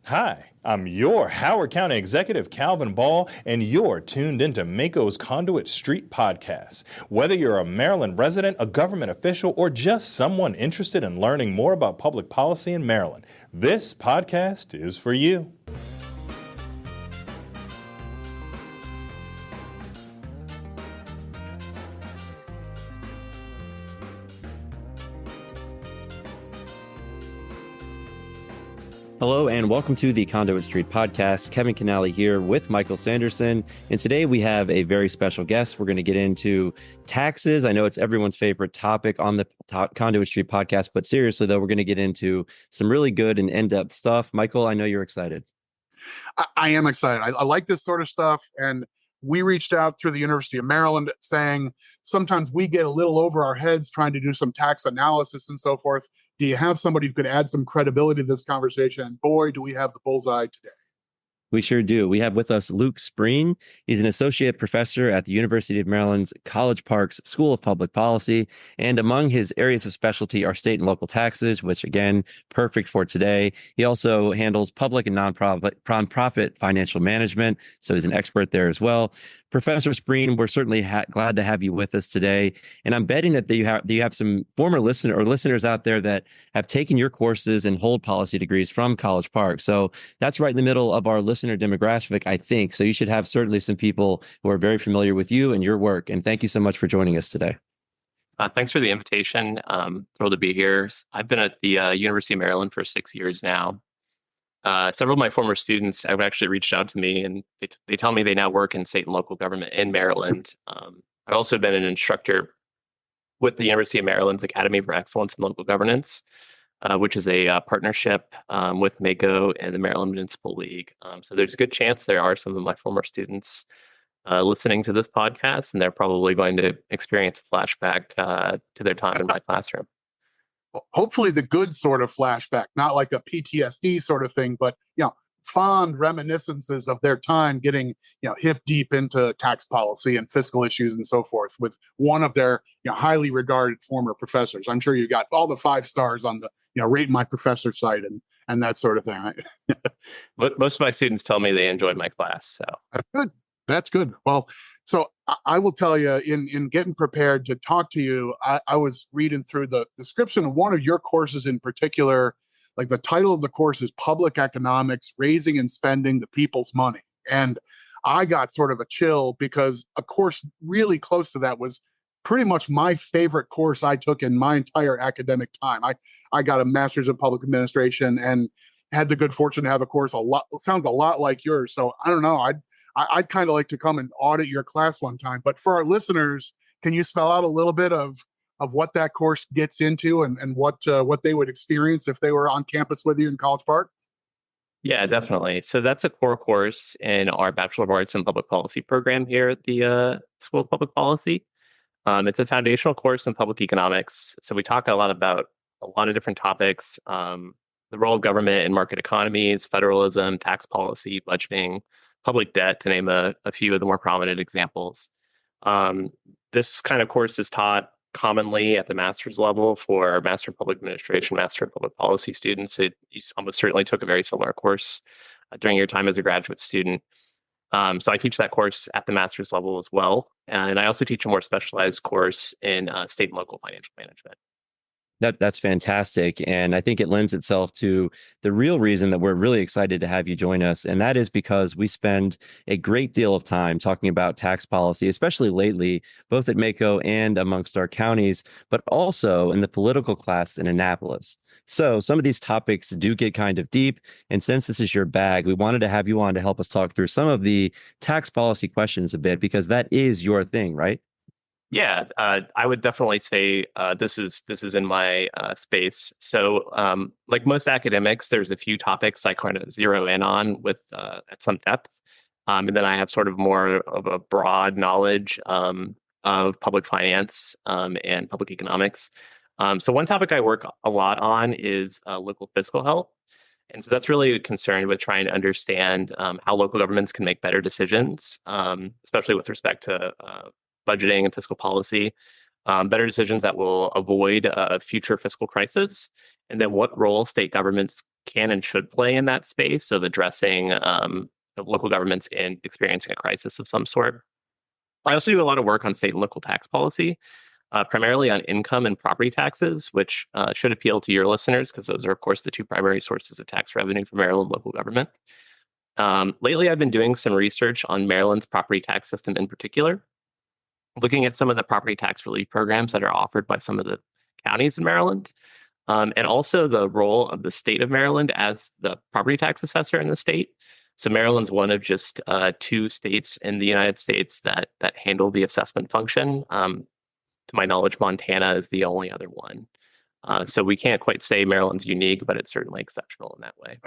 Hi, I'm your Howard County Executive, Calvin Ball, and you're tuned into Mako's Conduit Street Podcast. Whether you're a Maryland resident, a government official, or just someone interested in learning more about public policy in Maryland, this podcast is for you. Hello and welcome to the Conduit Street Podcast. Kevin Kinnally here with Michael Sanderson. And today we have a very special guest. We're going to get into taxes. I know it's everyone's favorite topic on the Conduit Street Podcast, but seriously though, we're going to get into some really good and in-depth stuff. Michael, I know you're excited. I am excited. I like this sort of stuff. And we reached out through the University of Maryland saying sometimes we get a little over our heads trying to do some tax analysis and so forth. Do you have somebody who could add some credibility to this conversation? And boy, do we have the bullseye today. We sure do. We have with us Luke Spreen. He's an associate professor at the University of Maryland's College Park's School of Public Policy. And among his areas of specialty are state and local taxes, which again, perfect for today. He also handles public and nonprofit financial management. So he's an expert there as well. Professor Spreen, we're certainly glad to have you with us today. And I'm betting that you have some former listeners out there that have taken your courses and hold policy degrees from College Park. So that's right in the middle of our listener demographic, I think. So you should have certainly some people who are very familiar with you and your work. And thank you so much for joining us today. Thanks for the invitation. Thrilled to be here. I've been at the University of Maryland for 6 years now. Several of my former students have actually reached out to me, and they tell me they now work in state and local government in Maryland. I've also been an instructor with the University of Maryland's Academy for Excellence in Local Governance, which is a partnership with Mako and the Maryland Municipal League. So there's a good chance there are some of my former students listening to this podcast, and they're probably going to experience a flashback to their time in my classroom. Hopefully the good sort of flashback, not like a PTSD sort of thing, but, fond reminiscences of their time getting, hip deep into tax policy and fiscal issues and so forth with one of their, highly regarded former professors. I'm sure you got all the 5 stars on the, rate my professor site and that sort of thing. Right? But most of my students tell me they enjoyed my class. So that's good. That's good. Well, so I will tell you, in getting prepared to talk to you, I was reading through the description of one of your courses in particular. Like the title of the course is Public Economics, Raising and Spending the People's Money. And I got sort of a chill because a course really close to that was pretty much my favorite course I took in my entire academic time. I got a master's in public administration and had the good fortune to have a course sounds a lot like yours. So I don't know. I'd kind of like to come and audit your class one time. But for our listeners, can you spell out a little bit of what that course gets into and what they would experience if they were on campus with you in College Park? Yeah, definitely. So that's a core course in our Bachelor of Arts in Public Policy program here at the School of Public Policy. It's a foundational course in public economics. So we talk a lot about a lot of different topics, the role of government in market economies, federalism, tax policy, budgeting, public debt, to name a few of the more prominent examples. This kind of course is taught commonly at the master's level for Master of Public Administration, Master of Public Policy students. You almost certainly took a very similar course during your time as a graduate student. So I teach that course at the master's level as well. And I also teach a more specialized course in state and local financial management. That's fantastic. And I think it lends itself to the real reason that we're really excited to have you join us. And that is because we spend a great deal of time talking about tax policy, especially lately, both at Mako and amongst our counties, but also in the political class in Annapolis. So some of these topics do get kind of deep. And since this is your bag, we wanted to have you on to help us talk through some of the tax policy questions a bit, because that is your thing, right? Yeah, I would definitely say this is in my space. So, like most academics, there's a few topics I kind of zero in on with at some depth, and then I have sort of more of a broad knowledge of public finance and public economics. So one topic I work a lot on is local fiscal health. And so that's really concerned with trying to understand how local governments can make better decisions, especially with respect to budgeting and fiscal policy. better decisions that will avoid a future fiscal crisis, and then what role state governments can and should play in that space of addressing local governments in experiencing a crisis of some sort. I also do a lot of work on state and local tax policy, primarily on income and property taxes, which should appeal to your listeners because those are, of course, the two primary sources of tax revenue for Maryland local government. Lately, I've been doing some research on Maryland's property tax system in particular, looking at some of the property tax relief programs that are offered by some of the counties in Maryland, and also the role of the state of Maryland as the property tax assessor in the state. So Maryland's one of just 2 states in the United States that handle the assessment function. To my knowledge, Montana is the only other one. So we can't quite say Maryland's unique, but it's certainly exceptional in that way.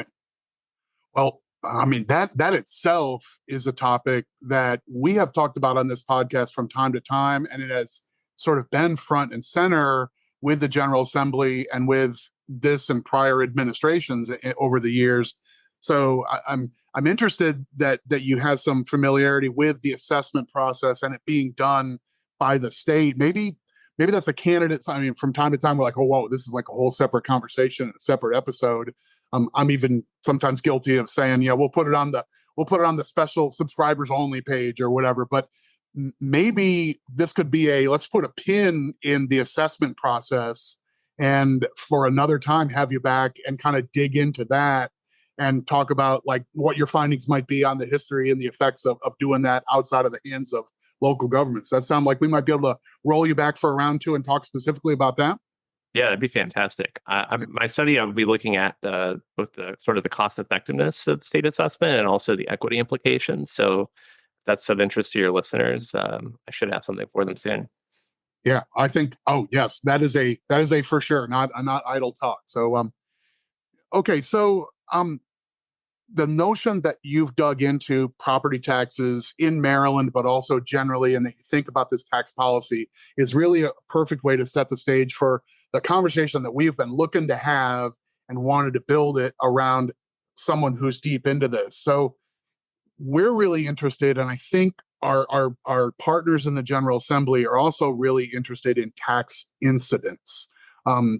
Well, I mean, that itself is a topic that we have talked about on this podcast from time to time, and it has sort of been front and center with the General Assembly and with this and prior administrations over the years. So I'm interested that you have some familiarity with the assessment process and it being done by the state. Maybe that's a candidate. I mean, from time to time, we're like, oh, whoa, this is like a whole separate conversation, a separate episode. I'm even sometimes guilty of saying, yeah, we'll put it on the special subscribers only page or whatever. But maybe this could be let's put a pin in the assessment process, and for another time have you back and kind of dig into that and talk about like what your findings might be on the history and the effects of doing that outside of the hands of local governments. That sound like we might be able to roll you back for a round 2 and talk specifically about that? Yeah, that'd be fantastic. My study, I'll be looking at both the sort of the cost effectiveness of state assessment and also the equity implications. So if that's of interest to your listeners, I should have something for them soon. Yeah, I think. Oh yes, that is a for sure, not idle talk. So okay, so the notion that you've dug into property taxes in Maryland, but also generally, and that you think about this tax policy is really a perfect way to set the stage for the conversation that we've been looking to have and wanted to build it around someone who's deep into this. So we're really interested, and I think our partners in the General Assembly are also really interested in tax incidence.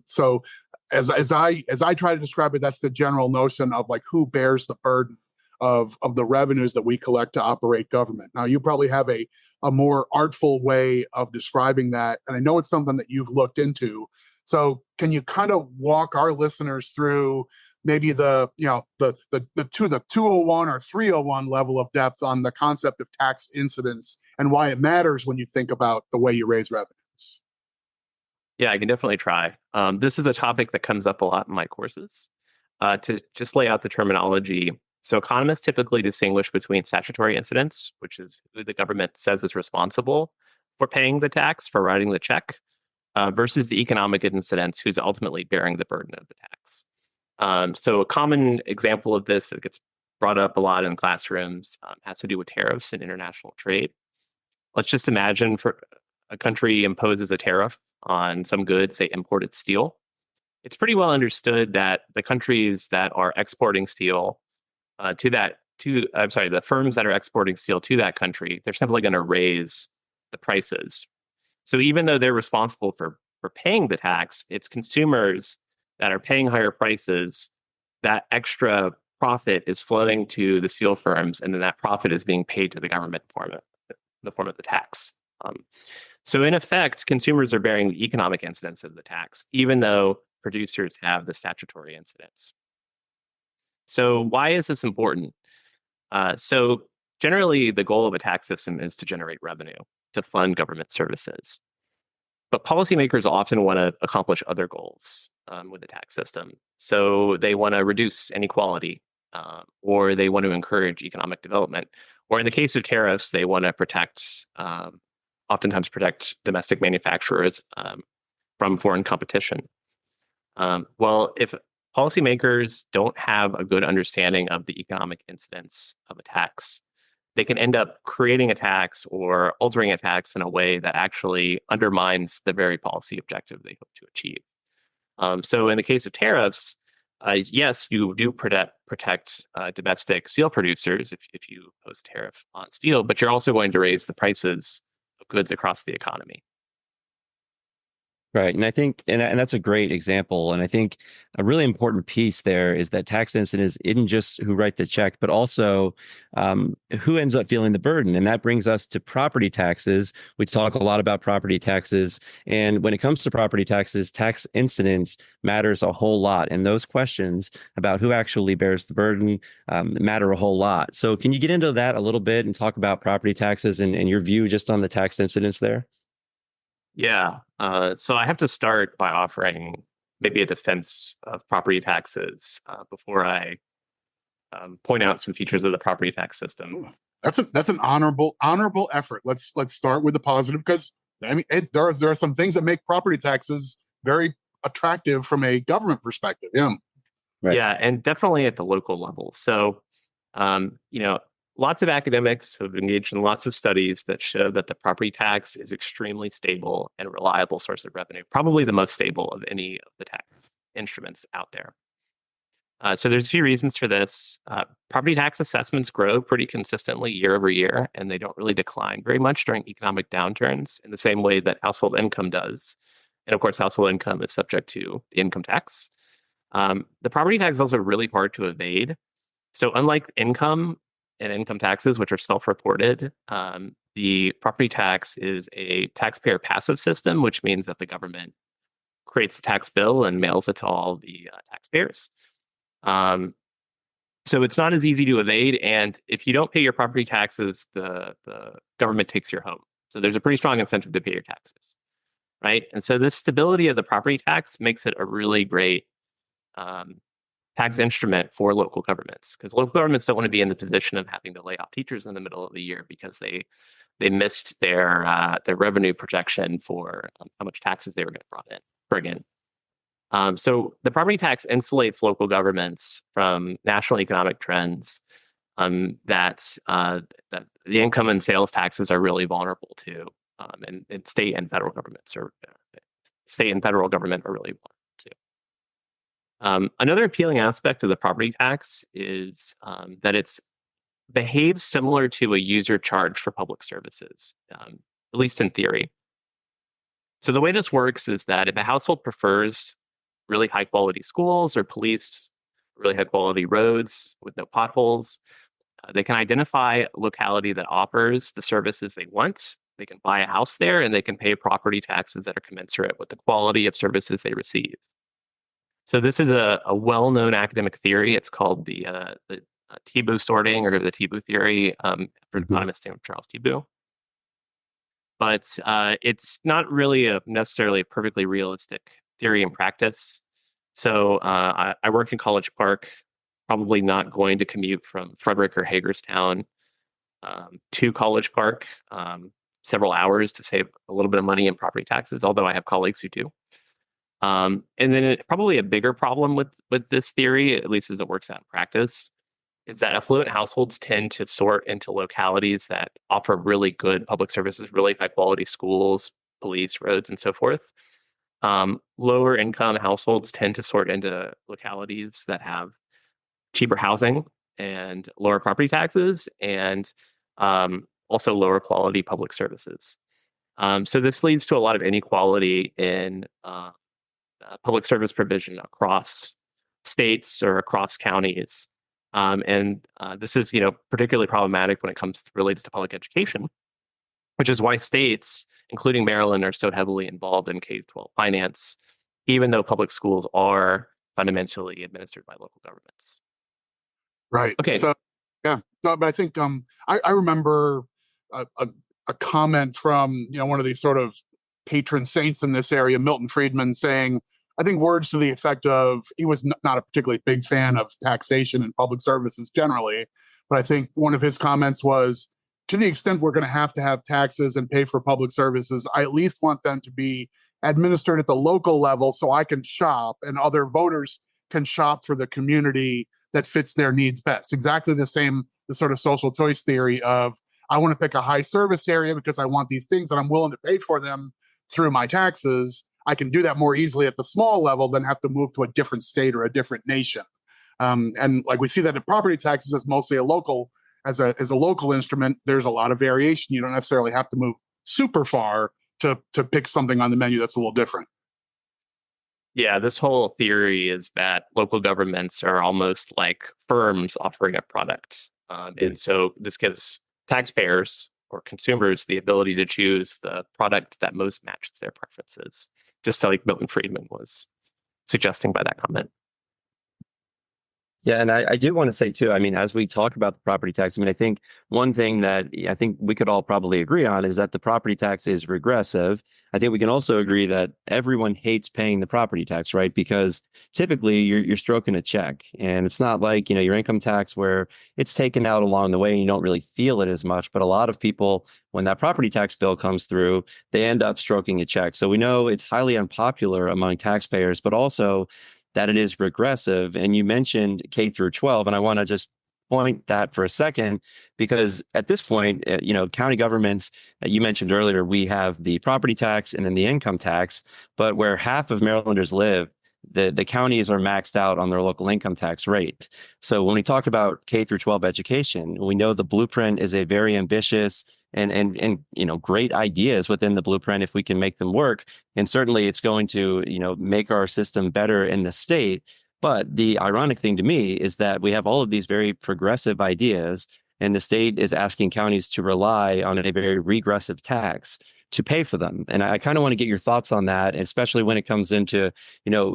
So as I try to describe it, that's the general notion of like who bears the burden of the revenues that we collect to operate government. Now, you probably have a more artful way of describing that, and I know it's something that you've looked into. So, can you kind of walk our listeners through maybe the 201 or 301 level of depth on the concept of tax incidence and why it matters when you think about the way you raise revenues? Yeah, I can definitely try. This is a topic that comes up a lot in my courses. To just lay out the terminology, so economists typically distinguish between statutory incidence, which is who the government says is responsible for paying the tax, for writing the check, versus the economic incidence, who's ultimately bearing the burden of the tax. So a common example of this that gets brought up a lot in classrooms has to do with tariffs and international trade. Let's just imagine for a country imposes a tariff on some goods, say imported steel. It's pretty well understood that the countries that are exporting steel the firms that are exporting steel to that country, they're simply going to raise the prices. So even though they're responsible for paying the tax, it's consumers that are paying higher prices. That extra profit is flowing to the steel firms, and then that profit is being paid to the government in the form of the tax. So in effect, consumers are bearing the economic incidence of the tax, even though producers have the statutory incidence. So why is this important? So generally, the goal of a tax system is to generate revenue, to fund government services. But policymakers often want to accomplish other goals with the tax system. So they want to reduce inequality, or they want to encourage economic development. Or in the case of tariffs, they want to oftentimes protect domestic manufacturers from foreign competition. Well, if policymakers don't have a good understanding of the economic incidence of a tax, they can end up creating a tax or altering a tax in a way that actually undermines the very policy objective they hope to achieve. So in the case of tariffs, yes, you do protect domestic steel producers if you impose a tariff on steel, but you're also going to raise the prices of goods across the economy. Right. And I think, and that's a great example. And I think a really important piece there is that tax incidence isn't just who write the check, but also who ends up feeling the burden. And that brings us to property taxes. We talk a lot about property taxes. And when it comes to property taxes, tax incidence matters a whole lot. And those questions about who actually bears the burden matter a whole lot. So can you get into that a little bit and talk about property taxes and your view just on the tax incidence there? Yeah. So I have to start by offering maybe a defense of property taxes before I point out some features of the property tax system. That's an honorable effort. Let's start with the positive, because I mean there are some things that make property taxes very attractive from a government perspective. Yeah. Right. Yeah, and definitely at the local level. So, lots of academics have engaged in lots of studies that show that the property tax is extremely stable and reliable source of revenue, probably the most stable of any of the tax instruments out there. So there's a few reasons for this. Property tax assessments grow pretty consistently year over year, and they don't really decline very much during economic downturns in the same way that household income does. And of course, household income is subject to the income tax. The property tax is also really hard to evade. So unlike income and income taxes, which are self-reported, the property tax is a taxpayer passive system, which means that the government creates a tax bill and mails it to all the taxpayers. So it's not as easy to evade. And if you don't pay your property taxes, the government takes your home. So there's a pretty strong incentive to pay your taxes, right? And so this stability of the property tax makes it a really great tax instrument for local governments, because local governments don't want to be in the position of having to lay off teachers in the middle of the year because they missed their revenue projection for how much taxes they were going to bring in. So the property tax insulates local governments from national economic trends that the income and sales taxes are really vulnerable to, and state and federal government are really vulnerable to. Another appealing aspect of the property tax is that it's behaves similar to a user charge for public services, at least in theory. So the way this works is that if a household prefers really high quality schools or police really high quality roads with no potholes, they can identify a locality that offers the services they want. They can buy a house there, and they can pay property taxes that are commensurate with the quality of services they receive. So this is a well-known academic theory. It's called the Thibault sorting, or the Thibault theory, for an economist named Charles Thibault. But it's not really necessarily a perfectly realistic theory in practice. So I work in College Park, probably not going to commute from Frederick or Hagerstown to College Park several hours to save a little bit of money in property taxes, although I have colleagues who do. And then probably a bigger problem with this theory, at least as it works out in practice, is that affluent households tend to sort into localities that offer really good public services, really high quality schools, police, roads, and so forth. Lower income households tend to sort into localities that have cheaper housing and lower property taxes, and also lower quality public services. So this leads to a lot of inequality in public service provision across states or across counties. And this is, particularly problematic when it relates to public education, which is why states, including Maryland, are so heavily involved in K-12 finance, even though public schools are fundamentally administered by local governments. Right. Okay. So, yeah. So, but I think I remember a comment from one of these sort of patron saints in this area, Milton Friedman, saying, I think words to the effect of, he was not a particularly big fan of taxation and public services generally, but I think one of his comments was, to the extent we're going to have taxes and pay for public services, I at least want them to be administered at the local level so I can shop and other voters can shop for the community that fits their needs best. Exactly the sort of social choice theory of, I want to pick a high service area because I want these things and I'm willing to pay for them through my taxes. I can do that more easily at the small level than have to move to a different state or a different nation. And like we see that in property taxes as mostly a local instrument, there's a lot of variation. You don't necessarily have to move super far to pick something on the menu that's a little different. Yeah, this whole theory is that local governments are almost like firms offering a product. And so this gives taxpayers or consumers the ability to choose the product that most matches their preferences, just like Milton Friedman was suggesting by that comment. Yeah, and I do want to say too, I mean, as we talk about the property tax, I mean, I think one thing that I think we could all probably agree on is that the property tax is regressive. I think we can also agree that everyone hates paying the property tax, right? Because typically you're stroking a check, and it's not like, your income tax where it's taken out along the way and you don't really feel it as much. But a lot of people, when that property tax bill comes through, they end up stroking a check. So we know it's highly unpopular among taxpayers, but also that it is regressive. And you mentioned K through 12, and I want to just point that for a second, because at this point, county governments, you mentioned earlier, we have the property tax and then the income tax, but where half of Marylanders live, the counties are maxed out on their local income tax rate. So when we talk about K through 12 education, we know the blueprint is a very ambitious and great ideas within the blueprint if we can make them work. And certainly it's going to, make our system better in the state. But the ironic thing to me is that we have all of these very progressive ideas, and the state is asking counties to rely on a very regressive tax to pay for them. And I kind of want to get your thoughts on that, especially when it comes into,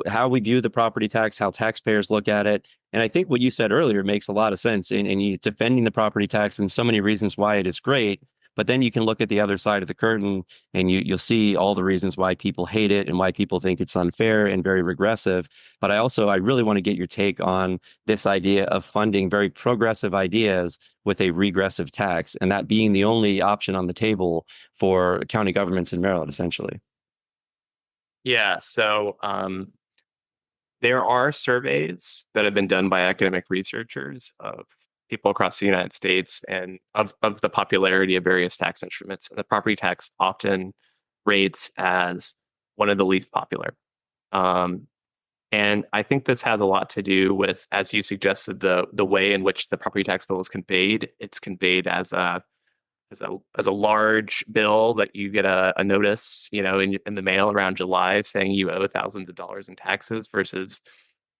how we view the property tax, how taxpayers look at it. And I think what you said earlier makes a lot of sense in you defending the property tax and so many reasons why it is great. But then you can look at the other side of the curtain and you'll see all the reasons why people hate it and why people think it's unfair and very regressive. But I really want to get your take on this idea of funding very progressive ideas with a regressive tax, and that being the only option on the table for county governments in Maryland, essentially. Yeah, so there are surveys that have been done by academic researchers of people across the United States and of the popularity of various tax instruments. And the property tax often rates as one of the least popular. And I think this has a lot to do with, as you suggested, the way in which the property tax bill is conveyed. It's conveyed as a large bill that you get a notice, in the mail around July saying you owe thousands of dollars in taxes, versus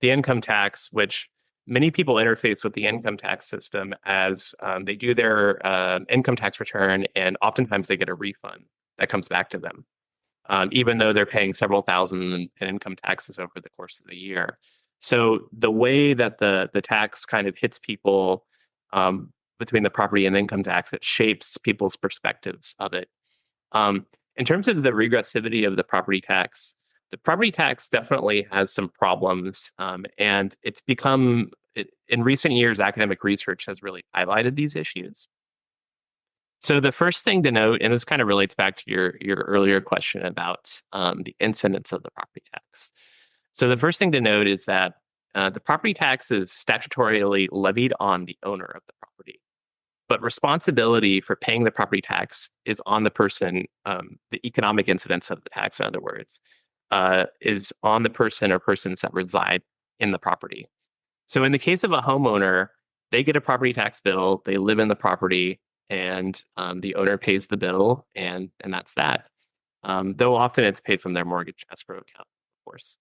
the income tax, which many people interface with the income tax system as they do their income tax return, and oftentimes they get a refund that comes back to them, even though they're paying several thousand in income taxes over the course of the year. So the way that the tax kind of hits people between the property and income tax, it shapes people's perspectives of it. In terms of the regressivity of the property tax definitely has some problems, and it's become, in recent years, academic research has really highlighted these issues. So the first thing to note, and this kind of relates back to your earlier question about the incidence of the property tax. So the first thing to note is that the property tax is statutorily levied on the owner of the property, but responsibility for paying the property tax is on the person. The economic incidence of the tax, in other words, is on the person or persons that reside in the property. So in the case of a homeowner, they get a property tax bill, they live in the property, and the owner pays the bill, and that's that. Though often it's paid from their mortgage escrow account, of course.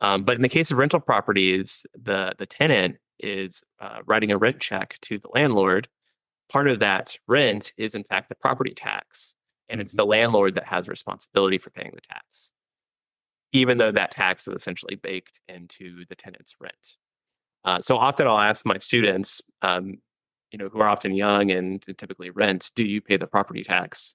But in the case of rental properties, the tenant is writing a rent check to the landlord. Part of that rent is, in fact, the property tax, and it's the landlord that has responsibility for paying the tax, even though that tax is essentially baked into the tenant's rent. So often I'll ask my students, who are often young and typically rent, do you pay the property tax?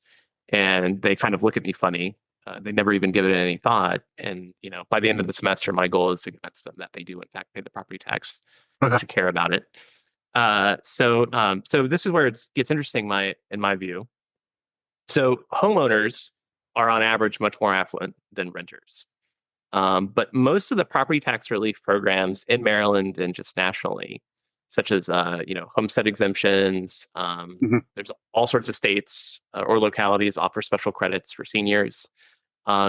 And they kind of look at me funny. They never even give it any thought. And, by the end of the semester, my goal is to convince them that they do, in fact, pay the property tax, to care about it. So this is where it gets interesting, in my view. So homeowners are on average much more affluent than renters. But most of the property tax relief programs in Maryland and just nationally, such as homestead exemptions, there's all sorts of states or localities offer special credits for seniors.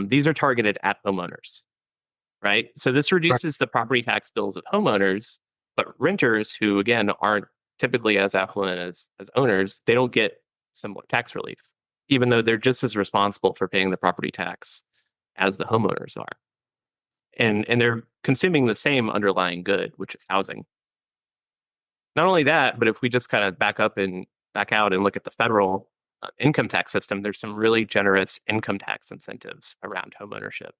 These are targeted at homeowners, right? So this reduces the property tax bills of homeowners, but renters, who again aren't typically as affluent as owners, they don't get similar tax relief, even though they're just as responsible for paying the property tax as the homeowners are. and they're consuming the same underlying good, which is housing. Not only that, but if we just kind of back out and look at the federal income tax system, there's some really generous income tax incentives around homeownership.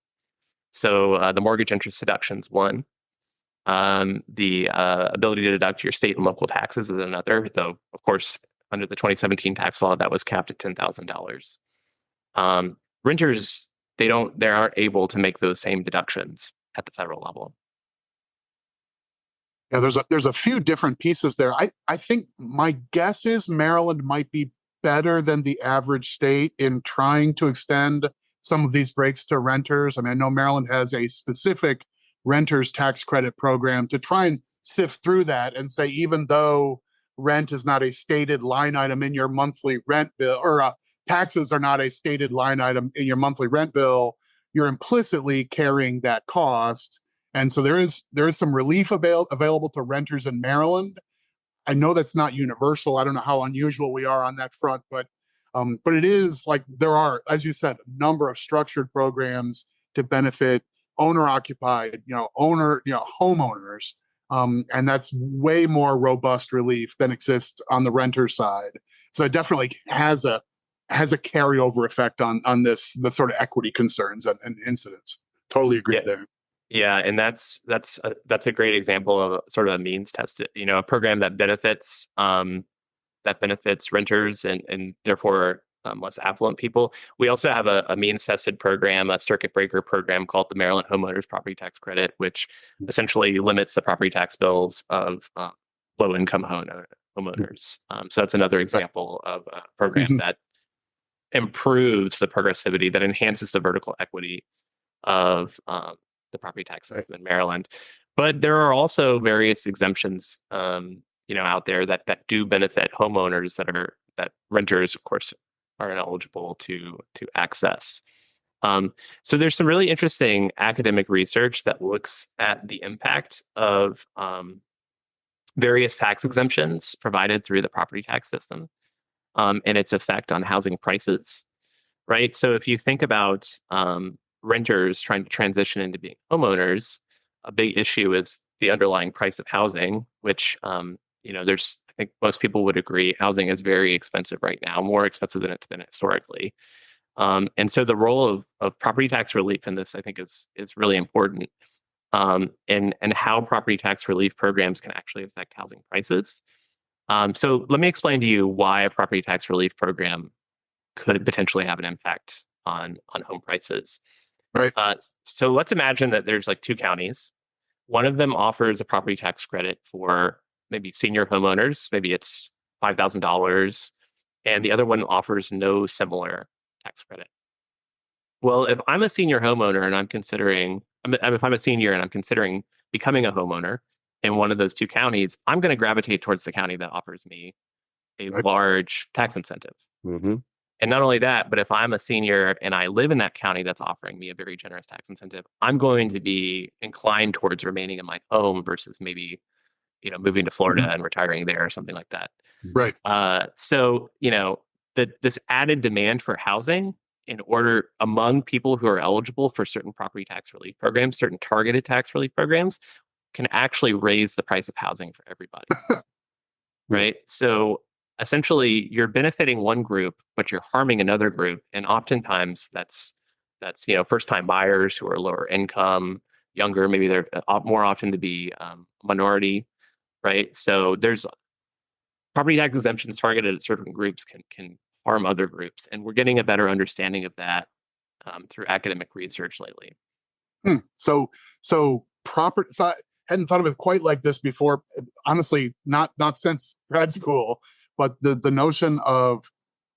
So the mortgage interest deduction's one. The ability to deduct your state and local taxes is another, though, of course, under the 2017 tax law, that was capped at $10,000. Renters, they aren't able to make those same deductions at the federal level. Yeah, there's a few different pieces there. I think my guess is Maryland might be better than the average state in trying to extend some of these breaks to renters. I mean, I know Maryland has a specific renters tax credit program to try and sift through that and say, even though rent is not a stated line item in your monthly rent bill, or taxes are not a stated line item in your monthly rent bill, you're implicitly carrying that cost. And so there is some relief available to renters in Maryland. I know that's not universal. I don't know how unusual we are on that front, but it is like there are, as you said, a number of structured programs to benefit owner-occupied, homeowners, and that's way more robust relief than exists on the renter side. So it definitely has a carryover effect on the sort of equity concerns and incidents. Totally agree there. Yeah, and that's a great example of sort of a means tested, a program that benefits renters and therefore less affluent people. We also have a means tested program, a circuit breaker program called the Maryland Homeowners Property Tax Credit, which essentially limits the property tax bills of low income homeowners. So that's another example of a program that improves the progressivity, that enhances the vertical equity of the property tax system in Maryland. But there are also various exemptions, out there that do benefit homeowners that renters, of course, are ineligible to access. So there's some really interesting academic research that looks at the impact of various tax exemptions provided through the property tax system and its effect on housing prices, right? So if you think about renters trying to transition into being homeowners, a big issue is the underlying price of housing, which, I think most people would agree housing is very expensive right now, more expensive than it's been historically. And so the role of property tax relief in this, I think, is really important, and how property tax relief programs can actually affect housing prices. So let me explain to you why a property tax relief program could potentially have an impact on home prices. Right. So let's imagine that there's like two counties. One of them offers a property tax credit for maybe senior homeowners. Maybe it's $5,000, and the other one offers no similar tax credit. Well, if I'm a senior homeowner and if I'm a senior and I'm considering becoming a homeowner in one of those two counties, I'm going to gravitate towards the county that offers me a large tax incentive. Mm-hmm. And not only that, but if I'm a senior and I live in that county that's offering me a very generous tax incentive, I'm going to be inclined towards remaining in my home versus maybe, moving to Florida and retiring there or something like that. Right. So, this added demand for housing among people who are eligible for certain property tax relief programs, certain targeted tax relief programs, can actually raise the price of housing for everybody. Right. So essentially, you're benefiting one group, but you're harming another group. And oftentimes that's first-time buyers who are lower income, younger, maybe they're more often to be minority, right? So there's property tax exemptions targeted at certain groups can harm other groups. And we're getting a better understanding of that through academic research lately. So I hadn't thought of it quite like this before. Honestly, not since grad school. But the notion of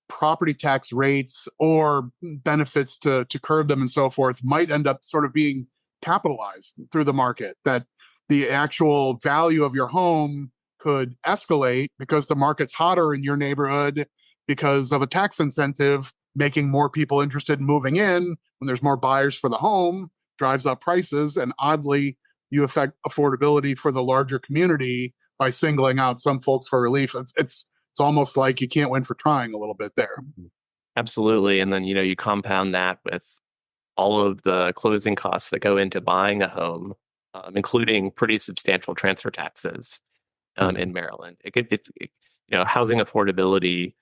property tax rates or benefits to curb them and so forth might end up sort of being capitalized through the market, that the actual value of your home could escalate because the market's hotter in your neighborhood because of a tax incentive, making more people interested in moving in. When there's more buyers for the home, drives up prices. And oddly, you affect affordability for the larger community by singling out some folks for relief. It's almost like you can't win for trying a little bit there. Absolutely. And then, you compound that with all of the closing costs that go into buying a home, including pretty substantial transfer taxes in Maryland. Housing affordability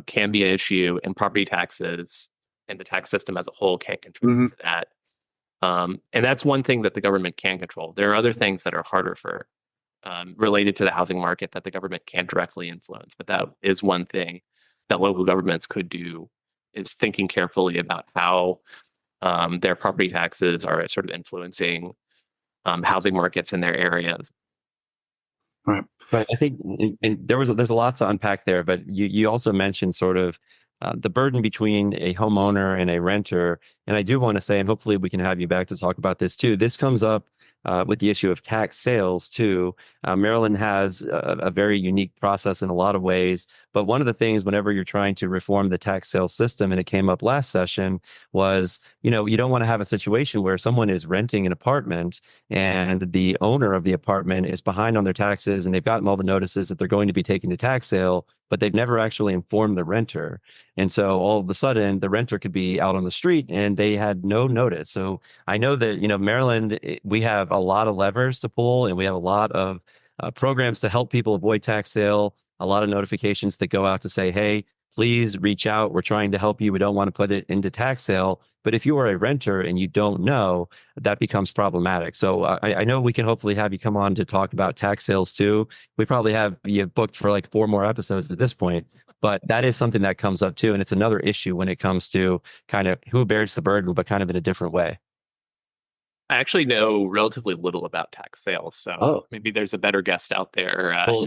can be an issue, and property taxes and the tax system as a whole can't contribute to that. And that's one thing that the government can control. There are other things that are harder for related to the housing market that the government can't directly influence, but that is one thing that local governments could do, is thinking carefully about how their property taxes are sort of influencing housing markets in their areas. Right. But I think there's a lot to unpack there, but you also mentioned sort of the burden between a homeowner and a renter. And I do want to say, and hopefully we can have you back to talk about this too. This comes up with the issue of tax sales too. Maryland has a very unique process in a lot of ways. But one of the things, whenever you're trying to reform the tax sales system, and it came up last session, was, you don't want to have a situation where someone is renting an apartment and the owner of the apartment is behind on their taxes and they've gotten all the notices that they're going to be taking to tax sale, but they've never actually informed the renter. And so all of a sudden the renter could be out on the street and they had no notice. So I know that, Maryland, we have a lot of levers to pull, and we have a lot of programs to help people avoid tax sale, a lot of notifications that go out to say, hey, please reach out. We're trying to help you. We don't want to put it into tax sale. But if you are a renter and you don't know, that becomes problematic. So I know we can hopefully have you come on to talk about tax sales too. We probably have you booked for like 4 more episodes at this point. But that is something that comes up too. And it's another issue when it comes to kind of who bears the burden, but kind of in a different way. I actually know relatively little about tax sales, so maybe there's a better guest out there. Well,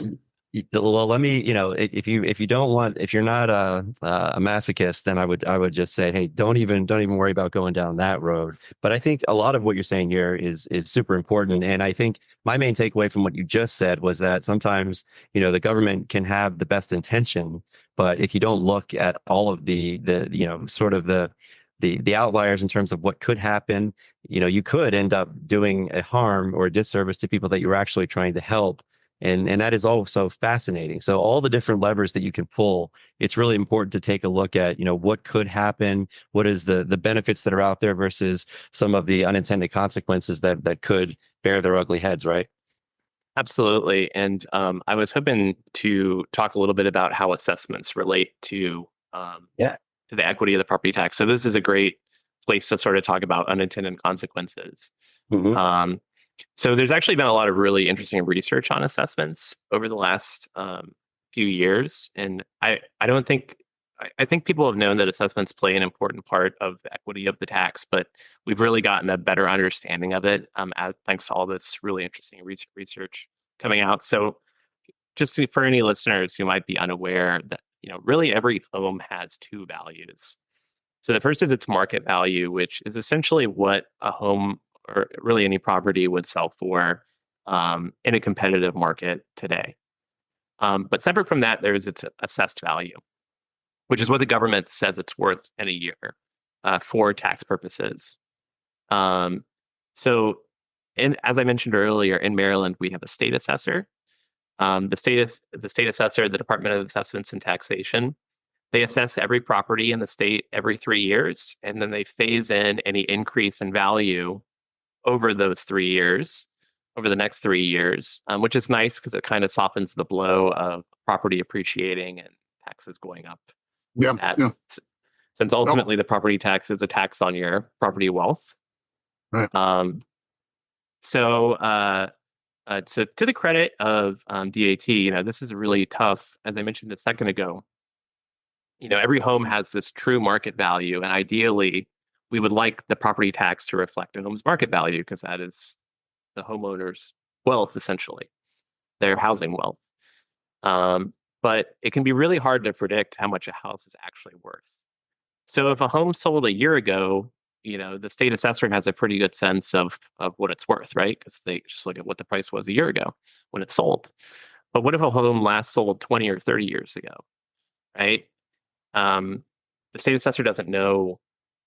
let me, if you don't want, if you're not a masochist, then I would just say, hey, don't even worry about going down that road. But I think a lot of what you're saying here is super important. And I think my main takeaway from what you just said was that sometimes, the government can have the best intention, but if you don't look at all of the sort of the outliers in terms of what could happen, you could end up doing a harm or a disservice to people that you're actually trying to help. And that is also fascinating. So all the different levers that you can pull, it's really important to take a look at, what could happen, what is the benefits that are out there versus some of the unintended consequences that could bear their ugly heads, right? Absolutely. And I was hoping to talk a little bit about how assessments relate to the equity of the property tax. So this is a great place to sort of talk about unintended consequences. Mm-hmm. So there's actually been a lot of really interesting research on assessments over the last few years. And I think people have known that assessments play an important part of the equity of the tax, but we've really gotten a better understanding of it thanks to all this really interesting research coming out. So just for any listeners who might be unaware, that really every home has 2 values. So the first is its market value, which is essentially what a home or really any property would sell for in a competitive market today. But separate from that, there's its assessed value, which is what the government says it's worth in a year for tax purposes. So as I mentioned earlier, in Maryland, we have a state assessor. The state assessor, the Department of Assessments and Taxation, they assess every property in the state every 3 years, and then they phase in any increase in value over those 3 years, over the next 3 years, which is nice because it kind of softens the blow of property appreciating and taxes going up. Since ultimately the property tax is a tax on your property wealth. Right. So to the credit of DAT, this is really tough. As I mentioned a second ago, every home has this true market value, and ideally, we would like the property tax to reflect a home's market value because that is the homeowner's wealth, essentially, their housing wealth. But it can be really hard to predict how much a house is actually worth. So if a home sold a year ago, the state assessor has a pretty good sense of what it's worth, right? Because they just look at what the price was a year ago when it sold. But what if a home last sold 20 or 30 years ago, right? The state assessor doesn't know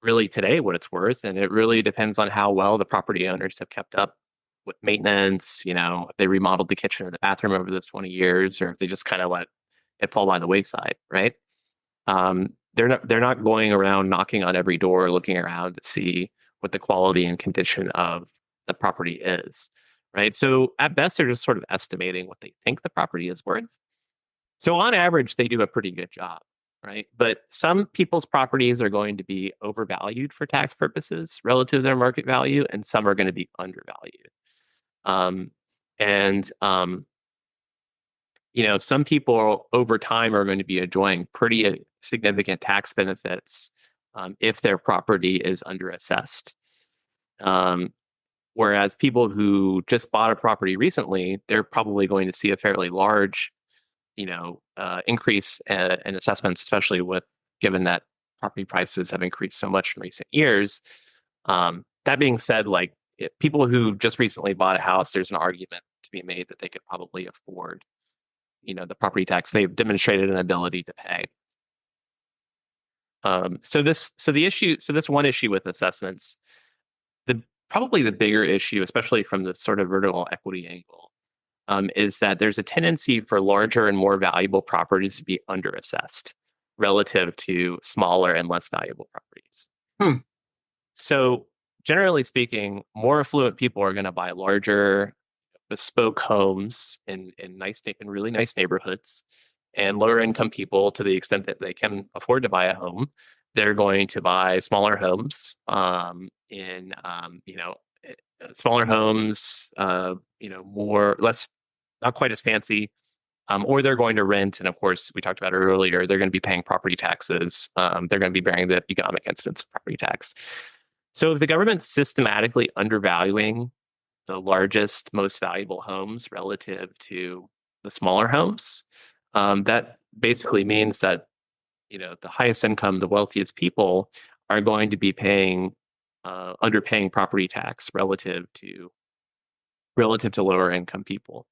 really today what it's worth, and it really depends on how well the property owners have kept up with maintenance, if they remodeled the kitchen or the bathroom over those 20 years, or if they just kind of let it fall by the wayside, right? they're not going around knocking on every door, looking around to see what the quality and condition of the property is, right? So at best, they're just sort of estimating what they think the property is worth. So on average, they do a pretty good job, right? But some people's properties are going to be overvalued for tax purposes relative to their market value, and some are going to be undervalued. And some people over time are going to be enjoying pretty significant tax benefits if their property is underassessed. Whereas people who just bought a property recently, they're probably going to see a fairly large, increase in assessments, especially given that property prices have increased so much in recent years. That being said, people who just recently bought a house, there's an argument to be made that they could probably afford, the property tax they've demonstrated an ability to pay. So this one issue with assessments, probably the bigger issue, especially from the sort of vertical equity angle, is that there's a tendency for larger and more valuable properties to be underassessed relative to smaller and less valuable properties. So generally speaking, more affluent people are going to buy larger, bespoke homes in really nice neighborhoods, and lower income people, to the extent that they can afford to buy a home, they're going to buy smaller homes smaller homes, less, not quite as fancy, or they're going to rent. And of course, we talked about it earlier, they're going to be paying property taxes. They're going to be bearing the economic incidence of property tax. So if the government's systematically undervaluing the largest, most valuable homes relative to the smaller homes, that basically means that, the highest income, the wealthiest people are going to be underpaying property tax relative to lower income people.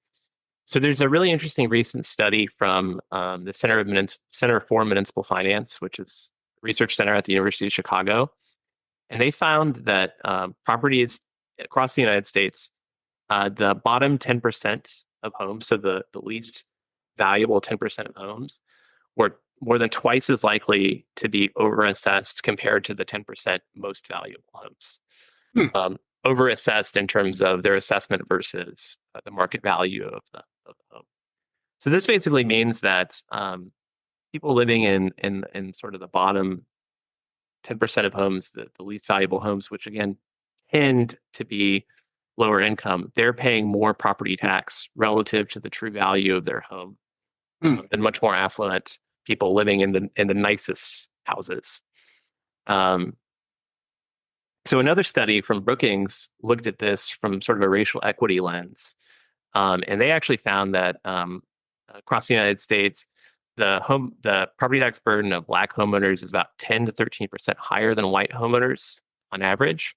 So there's a really interesting recent study from the Center for Municipal Finance, which is a research center at the University of Chicago. And they found that properties across the United States, the bottom 10% of homes, so the least valuable 10% of homes, were more than twice as likely to be overassessed compared to the 10% most valuable homes. Overassessed in terms of their assessment versus the market value of the home. So this basically means that people living in sort of the bottom 10% of homes, the least valuable homes, which again tend to be lower income, they're paying more property tax relative to the true value of their home than much more affluent people living in the nicest houses. So another study from Brookings looked at this from sort of a racial equity lens, and they actually found that across the United States, the property tax burden of Black homeowners is about 10 to 13% higher than white homeowners on average,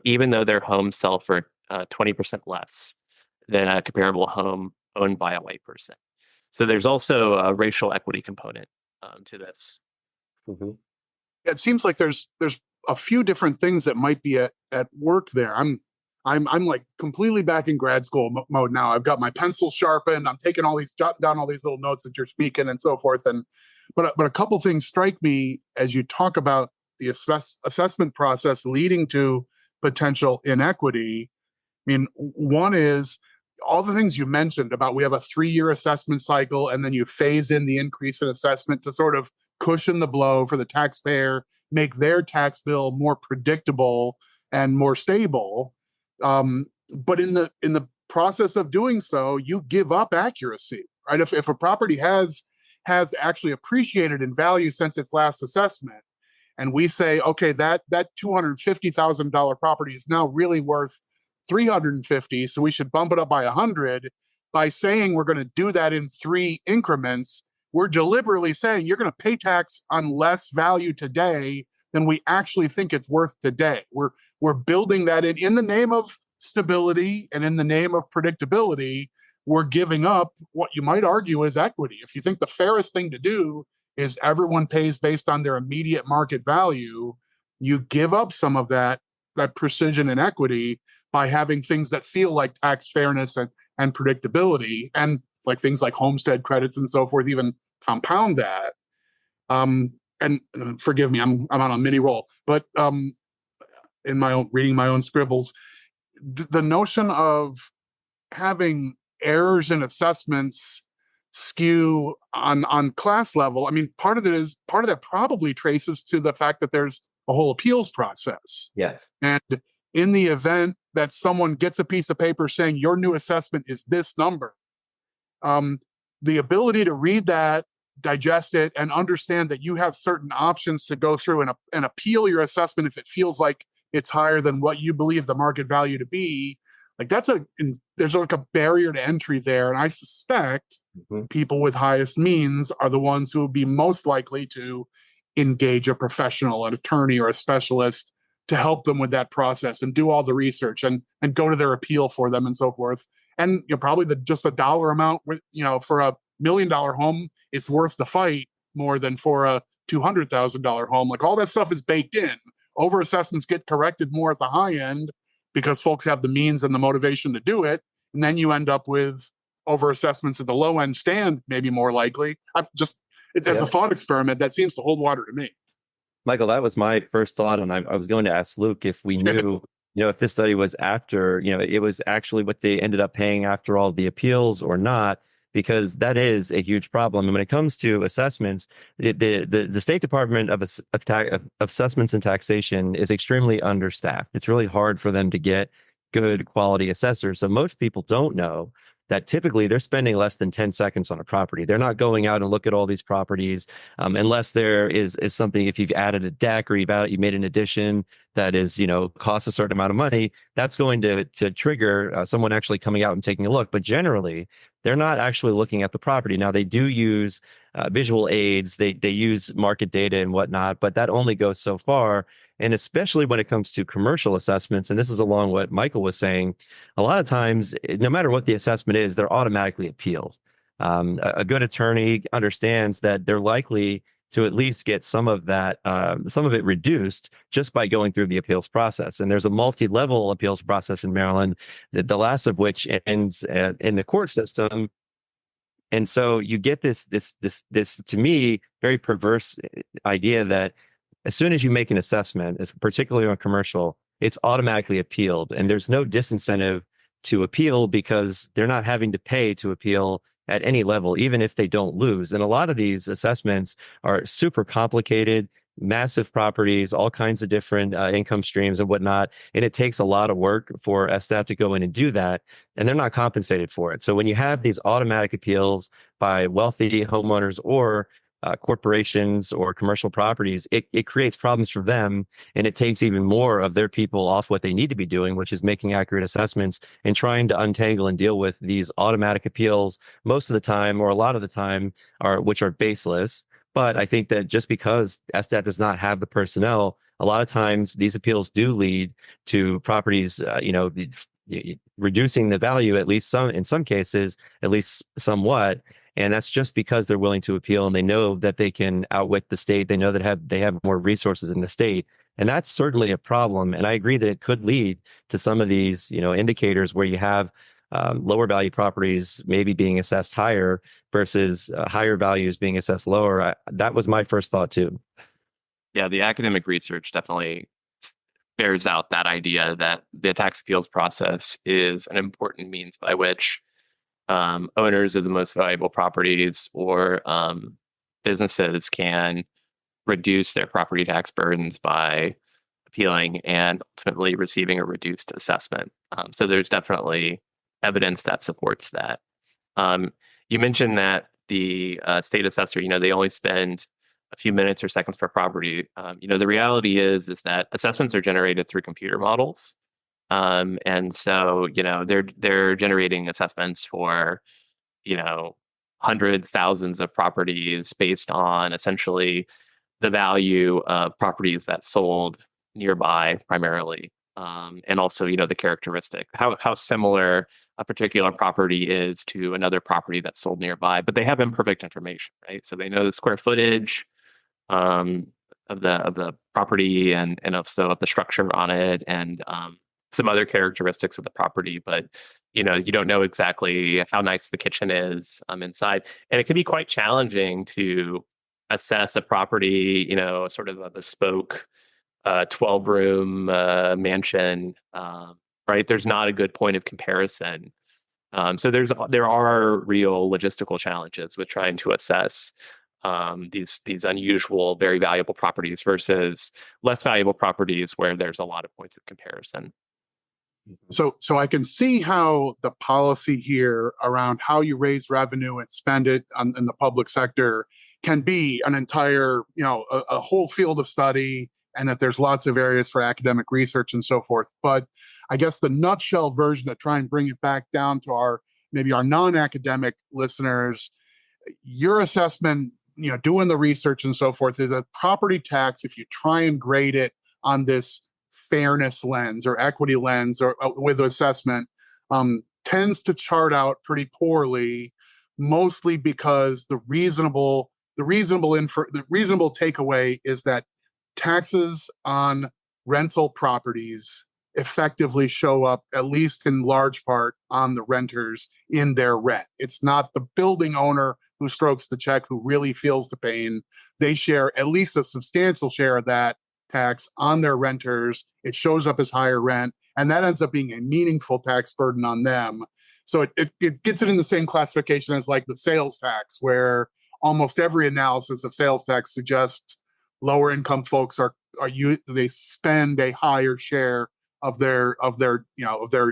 even though their homes sell for 20% less than a comparable home owned by a white person. So there's also a racial equity component to this. Mm-hmm. It seems like there's a few different things that might be at work there. I'm like completely back in grad school mode now. I've got my pencil sharpened. I'm jotting down all these little notes that you're speaking and so forth. But a couple things strike me as you talk about the assessment process leading to potential inequity. I mean, one is all the things you mentioned about we have a 3-year assessment cycle, and then you phase in the increase in assessment to sort of cushion the blow for the taxpayer, make their tax bill more predictable and more stable. But in the process of doing so, you give up accuracy, right? If a property has actually appreciated in value since its last assessment, and we say, okay, that $250,000 property is now really worth $350, so we should bump it up by 100. By saying we're going to do that in 3 increments, we're deliberately saying you're going to pay tax on less value today than we actually think it's worth today. We're building that in the name of stability and in the name of predictability. We're giving up what you might argue is equity. If you think the fairest thing to do is everyone pays based on their immediate market value, you give up some of that precision and equity by having things that feel like tax fairness and predictability, and like things like homestead credits and so forth even compound that. and forgive me, I'm on a mini roll, but in my own reading my own scribbles, the notion of having errors in assessments skew on class level. I mean, part of that probably traces to the fact that there's a whole appeals process. Yes. And in the event that someone gets a piece of paper saying your new assessment is this number, the ability to read that, digest it, and understand that you have certain options to go through and appeal your assessment if it feels like it's higher than what you believe the market value to be, like there's like a barrier to entry there. And I suspect people with highest means are the ones who will be most likely to engage a professional, an attorney or a specialist to help them with that process and do all the research and go to their appeal for them and so forth. And probably just the dollar amount, for $1 million home, it's worth the fight more than for a $200,000 home. Like all that stuff is baked in. Over assessments get corrected more at the high end because folks have the means and the motivation to do it. And then you end up with over assessments at the low end stand, maybe more likely. As a thought experiment, that seems to hold water to me. Michael, that was my first thought. And I was going to ask Luke if we knew, if this study was after, it was actually what they ended up paying after all the appeals or not, because that is a huge problem. And when it comes to assessments, the State Department of Assessments and Taxation is extremely understaffed. It's really hard for them to get good quality assessors. So most people don't know that typically they're spending less than 10 seconds on a property. They're not going out and look at all these properties unless there is something, if you've added a deck or you made an addition that is, costs a certain amount of money, that's going to trigger someone actually coming out and taking a look. But generally, they're not actually looking at the property. Now, they do use visual aids. They use market data and whatnot, but that only goes so far. And especially when it comes to commercial assessments, and this is along what Michael was saying, a lot of times, no matter what the assessment is, they're automatically appealed. A good attorney understands that they're likely to at least get some of it reduced just by going through the appeals process. And there's a multi-level appeals process in Maryland, the last of which ends in the court system. And so you get this to me very perverse idea that as soon as you make an assessment, particularly on commercial, it's automatically appealed, and there's no disincentive to appeal because they're not having to pay to appeal at any level, even if they don't lose. And a lot of these assessments are super complicated, massive properties, all kinds of different income streams and whatnot. And it takes a lot of work for SDAT to go in and do that. And they're not compensated for it. So when you have these automatic appeals by wealthy homeowners or corporations or commercial properties, it creates problems for them, and it takes even more of their people off what they need to be doing, which is making accurate assessments and trying to untangle and deal with these automatic appeals most of the time, or a lot of the time, which are baseless. But I think that just because SDAT does not have the personnel, a lot of times these appeals do lead to properties, reducing the value, at least in some cases, at least somewhat. And that's just because they're willing to appeal and they know that they can outwit the state. They know that they have more resources in the state. And that's certainly a problem. And I agree that it could lead to some of these, indicators where you have lower value properties maybe being assessed higher versus higher values being assessed lower. That was my first thought too. Yeah, the academic research definitely bears out that idea that the tax appeals process is an important means by which owners of the most valuable properties or businesses can reduce their property tax burdens by appealing and ultimately receiving a reduced assessment. So there's definitely evidence that supports that. You mentioned that the state assessor, they only spend a few minutes or seconds per property. The reality is that assessments are generated through computer models. And so, they're generating assessments for, hundreds, thousands of properties based on essentially the value of properties that sold nearby primarily. And also, the characteristic, how similar a particular property is to another property that's sold nearby, but they have imperfect information, right? So they know the square footage of the property and also of the structure on it and some other characteristics of the property, but you don't know exactly how nice the kitchen is inside, and it can be quite challenging to assess a property, sort of a bespoke 12-room mansion, right? There's not a good point of comparison. So there are real logistical challenges with trying to assess these unusual, very valuable properties versus less valuable properties where there's a lot of points of comparison. So I can see how the policy here around how you raise revenue and spend it in the public sector can be an entire, a whole field of study, and that there's lots of areas for academic research and so forth. But I guess the nutshell version, to try and bring it back down to maybe our non-academic listeners, your assessment, doing the research and so forth, is that property tax, if you try and grade it on this fairness lens or equity lens or with assessment, tends to chart out pretty poorly, mostly because the reasonable takeaway is that taxes on rental properties effectively show up, at least in large part, on the renters in their rent. It's not the building owner who strokes the check who really feels the pain. They share at least a substantial share of that tax on their renters. It shows up as higher rent, and that ends up being a meaningful tax burden on them. So it gets it in the same classification as like the sales tax, where almost every analysis of sales tax suggests lower income folks they spend a higher share of their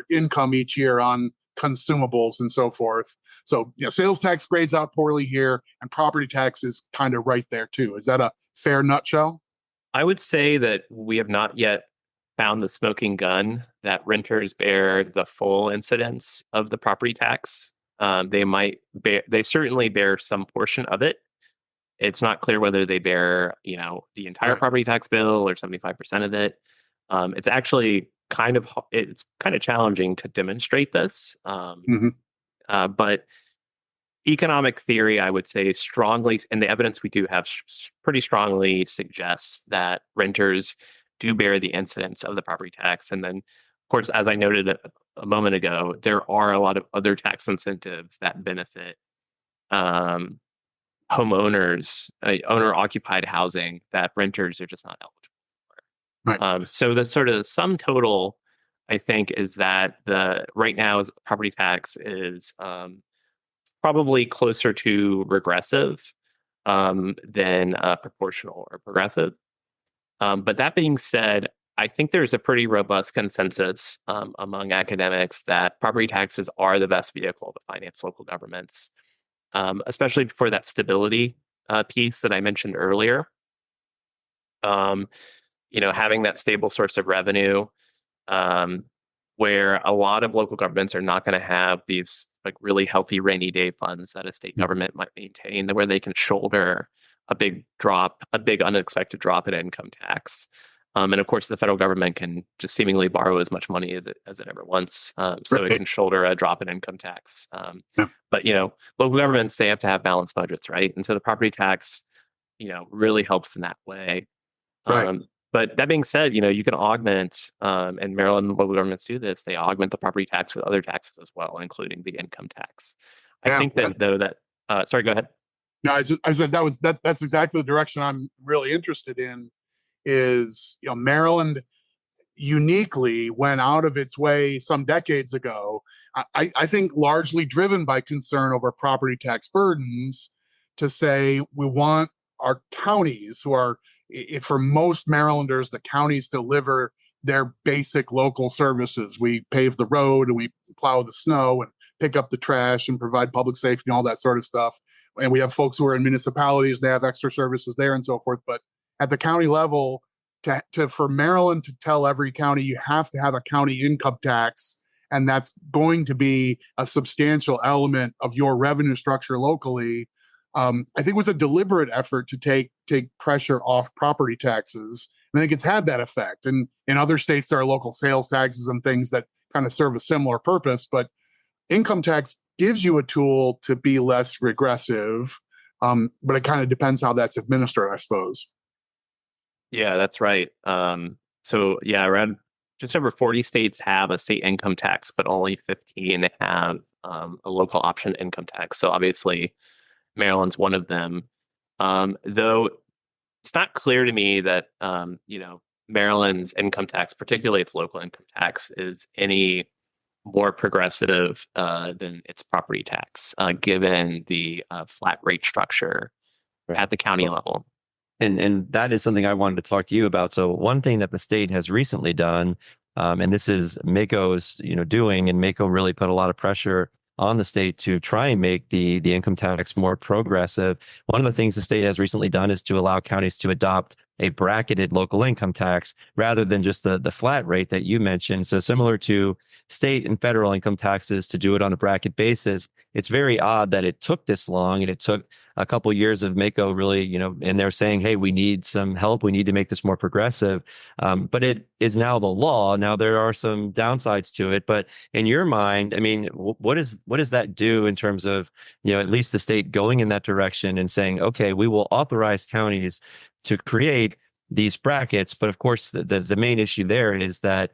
income each year on consumables and so forth. So sales tax grades out poorly here, and property tax is kind of right there too. Is that a fair nutshell? I would say that we have not yet found the smoking gun that renters bear the full incidence of the property tax. They certainly bear some portion of it. It's not clear whether they bear, the entire property tax bill or 75% of it. It's actually kind of challenging to demonstrate this. But economic theory, I would say strongly, and the evidence we do have pretty strongly suggests that renters do bear the incidence of the property tax. And then, of course, as I noted a moment ago, there are a lot of other tax incentives that benefit homeowners, owner-occupied housing, that renters are just not eligible for. Right. So the sort of sum total, I think, is that right now property tax is probably closer to regressive than proportional or progressive. But that being said, I think there's a pretty robust consensus among academics that property taxes are the best vehicle to finance local governments, especially for that stability piece that I mentioned earlier. Having that stable source of revenue, where a lot of local governments are not going to have these like really healthy rainy day funds that a state government might maintain, where they can shoulder a big unexpected drop in income tax. And of course, the federal government can just seemingly borrow as much money as it ever wants, so it can shoulder a drop in income tax. But local governments, they have to have balanced budgets, right? And so the property tax, really helps in that way. Right. But that being said, you can augment, and Maryland local governments do this. They augment the property tax with other taxes as well, including the income tax. I think that sorry, go ahead. No, I said that's exactly the direction I'm really interested in. Is Maryland uniquely went out of its way some decades ago, I think largely driven by concern over property tax burdens, to say we want our counties, who are, for most Marylanders, the counties deliver their basic local services. We pave the road and we plow the snow and pick up the trash and provide public safety and all that sort of stuff. And we have folks who are in municipalities, they have extra services there and so forth. But at the county level, for Maryland to tell every county you have to have a county income tax, and that's going to be a substantial element of your revenue structure locally, I think it was a deliberate effort to take pressure off property taxes. And I think it's had that effect. And in other states, there are local sales taxes and things that kind of serve a similar purpose. But income tax gives you a tool to be less regressive. But it kind of depends how that's administered, I suppose. Yeah, that's right. Around just over 40 states have a state income tax, but only 15 have a local option income tax. So obviously, Maryland's one of them. Though it's not clear to me that Maryland's income tax, particularly its local income tax, is any more progressive than its property tax, given the flat rate structure at the county level. And that is something I wanted to talk to you about. So one thing that the state has recently done, and this is MAKO's doing, and MAKO really put a lot of pressure on the state to try and make the income tax more progressive. One of the things the state has recently done is to allow counties to adopt a bracketed local income tax rather than just the flat rate that you mentioned. So similar to state and federal income taxes, to do it on a bracket basis. It's very odd that it took this long, and it took a couple of years of MAKO really, and they're saying, hey, we need some help. We need to make this more progressive. But it is now the law. Now there are some downsides to it, but in your mind, I mean, what does that do in terms of, at least the state going in that direction and saying, okay, we will authorize counties to create these brackets. But of course, the main issue there is that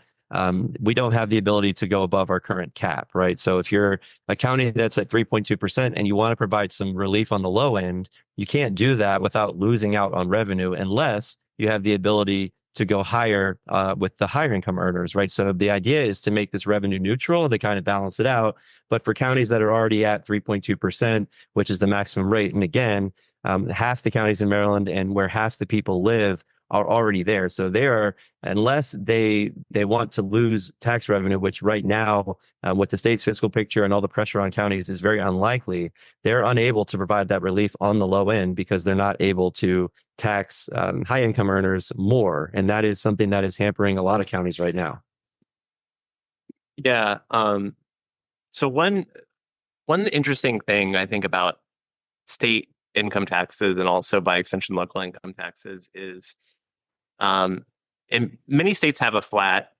we don't have the ability to go above our current cap, right? So if you're a county that's at 3.2% and you want to provide some relief on the low end, you can't do that without losing out on revenue unless you have the ability to go higher with the higher income earners, right? So the idea is to make this revenue neutral and to kind of balance it out. But for counties that are already at 3.2%, which is the maximum rate, and again, half the counties in Maryland and where half the people live are already there. So they are, unless they want to lose tax revenue, which right now, with the state's fiscal picture and all the pressure on counties is very unlikely, they're unable to provide that relief on the low end because they're not able to tax high income earners more. And that is something that is hampering a lot of counties right now. Yeah. So one interesting thing I think about state income taxes, and also by extension local income taxes, is and many states have a flat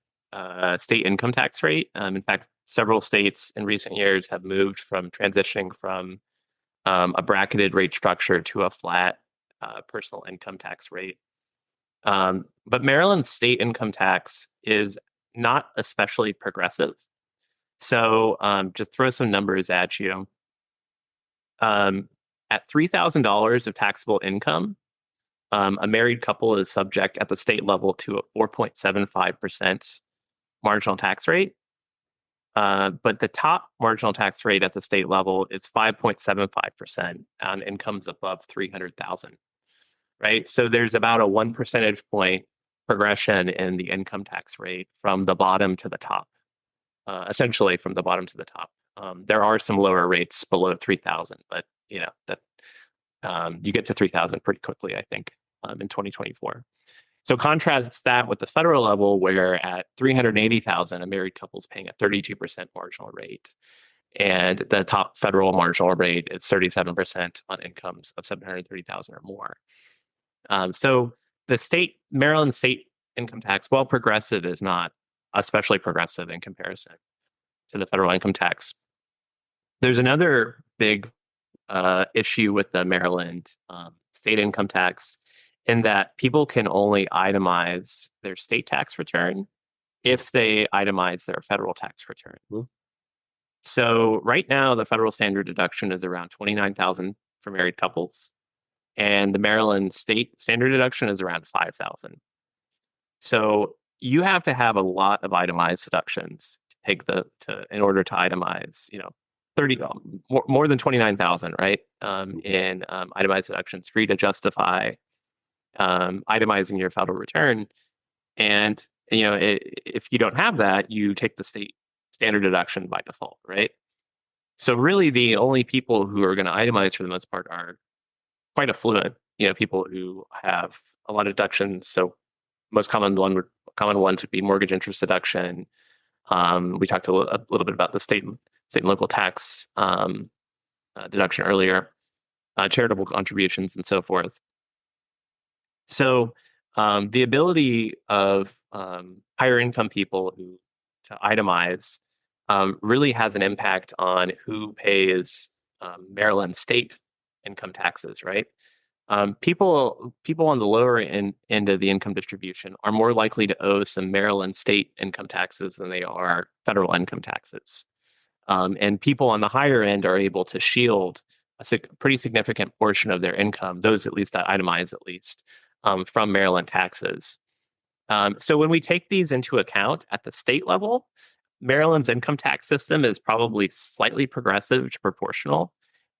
state income tax rate. In fact, several states in recent years have moved from transitioning from a bracketed rate structure to a flat personal income tax rate. But Maryland's state income tax is not especially progressive. So just throw some numbers at you. At $3,000 of taxable income, a married couple is subject at the state level to a 4.75% marginal tax rate. But the top marginal tax rate at the state level is 5.75% on incomes above $300,000, right? So there's about a 1 percentage point progression in the income tax rate from the bottom to the top, essentially from the bottom to the top. There are some lower rates below 3,000, but that you get to 3,000 pretty quickly, I think, in 2024. So contrast that with the federal level, where at 380,000, a married couple is paying a 32% marginal rate, and the top federal marginal rate is 37% on incomes of 730,000 or more. So the Maryland state income tax, while progressive, is not especially progressive in comparison to the federal income tax. There's another big issue with the Maryland state income tax, in that people can only itemize their state tax return if they itemize their federal tax return. Mm-hmm. So right now, the federal standard deduction is around $29,000 for married couples, and the Maryland state standard deduction is around $5,000. So you have to have a lot of itemized deductions in order to itemize, 30 more than 29,000, right? In itemized deductions for you to justify itemizing your federal return. And if you don't have that, you take the state standard deduction by default, right? So really, the only people who are going to itemize for the most part are quite affluent, people who have a lot of deductions. So most common ones would be mortgage interest deduction. We talked a little bit about the state and local tax deduction earlier, charitable contributions, and so forth. So the ability of higher income people to itemize really has an impact on who pays Maryland state income taxes, right? People on the lower end of the income distribution are more likely to owe some Maryland state income taxes than they are federal income taxes. And people on the higher end are able to shield pretty significant portion of their income, those at least that itemize at least, from Maryland taxes. So when we take these into account at the state level, Maryland's income tax system is probably slightly progressive to proportional.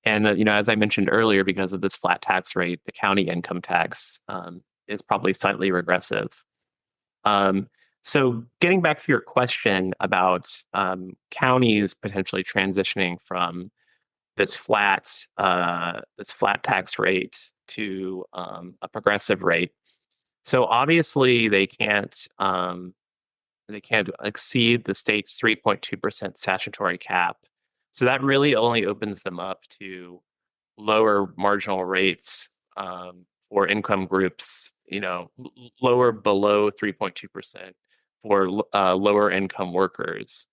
And, as I mentioned earlier, because of this flat tax rate, the county income tax is probably slightly regressive. So getting back to your question about counties potentially transitioning from this flat tax rate to a progressive rate. So obviously they can't exceed the state's 3.2% statutory cap. So that really only opens them up to lower marginal rates for income groups, lower below 3.2% for lower income workers.